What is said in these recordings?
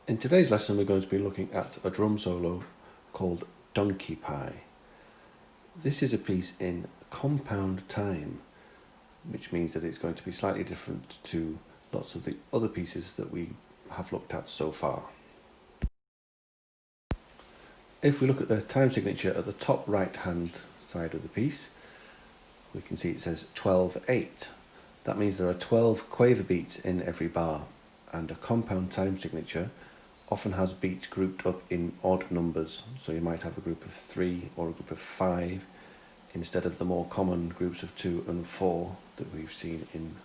In today's lesson we're going to be looking at a drum solo called Donkey Pie. This is a piece in compound time, which means that it's going to be slightly different to lots of the other pieces that we have looked at so far. If we look at the time signature at the top right hand side of the piece, we can see it says 12/8. That means there are 12 quaver beats in every bar, and a compound time signature often has beats grouped up in odd numbers, so you might have a group of 3 or a group of 5 instead of the more common groups of 2 and 4 that we've seen in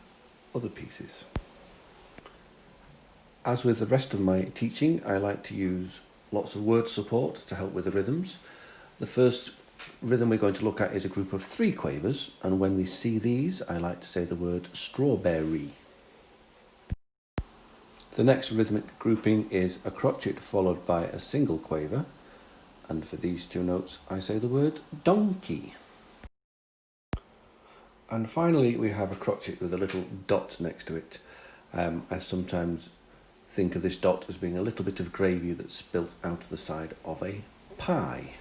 other pieces. As with the rest of my teaching, I like to use lots of word support to help with the rhythms. The first rhythm we're going to look at is a group of 3 quavers, and when we see these I like to say the word strawberry. The next rhythmic grouping is a crotchet followed by a single quaver, and for these two notes I say the word donkey. And finally we have a crotchet with a little dot next to it. I sometimes think of this dot as being a little bit of gravy that's spilt out of the side of a pie.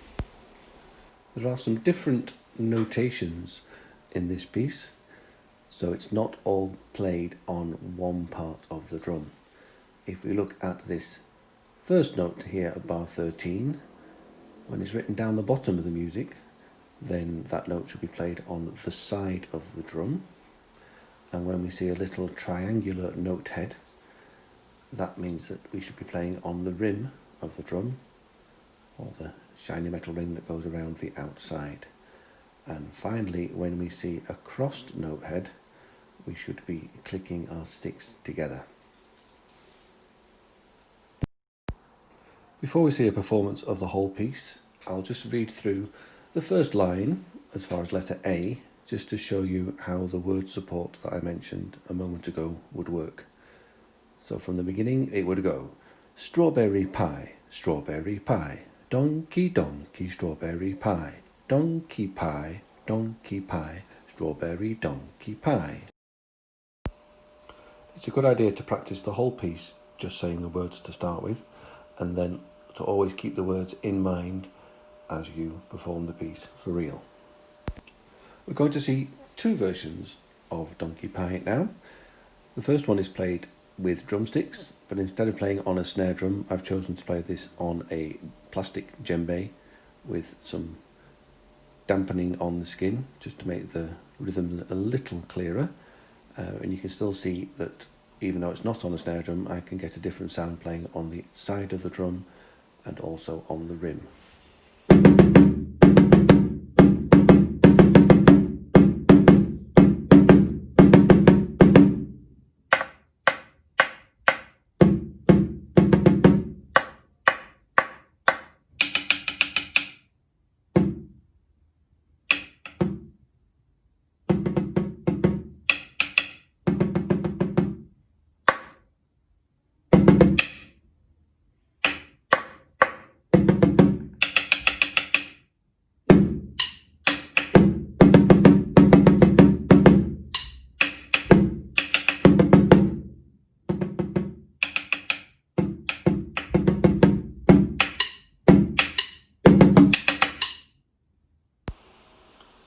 There are some different notations in this piece, so it's not all played on one part of the drum. If we look at this first note here at bar 13, when it's written down the bottom of the music, then that note should be played on the side of the drum. And when we see a little triangular note head, that means that we should be playing on the rim of the drum, or the shiny metal ring that goes around the outside. And finally, when we see a crossed note head, we should be clicking our sticks together. Before we see a performance of the whole piece, I'll just read through the first line as far as letter A, just to show you how the word support that I mentioned a moment ago would work. So from the beginning it would go, strawberry pie, donkey donkey, strawberry pie, donkey pie, strawberry donkey pie. It's a good idea to practice the whole piece just saying the words to start with, and then to always keep the words in mind as you perform the piece for real. We're going to see two versions of Donkey Pie now. The first one is played with drumsticks, but instead of playing on a snare drum, I've chosen to play this on a plastic djembe with some dampening on the skin, just to make the rhythm a little clearer. And you can still see that even though it's not on a snare drum, I can get a different sound playing on the side of the drum and also on the rim.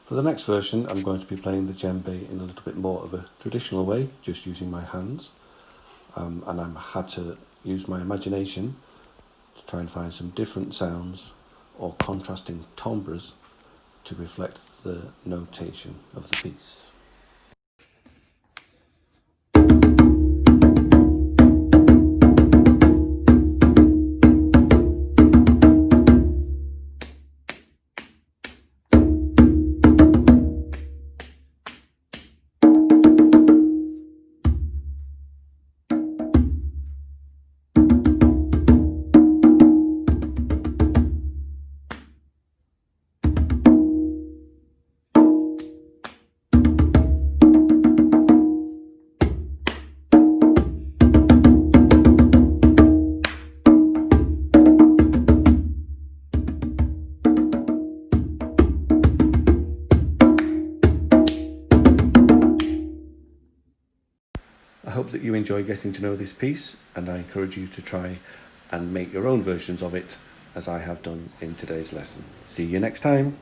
For the next version, I'm going to be playing the djembe in a little bit more of a traditional way, just using my hands. And I've had to use my imagination to try and find some different sounds or contrasting timbres to reflect the notation of the piece. I hope that you enjoy getting to know this piece, and I encourage you to try and make your own versions of it, as I have done in today's lesson. See you next time.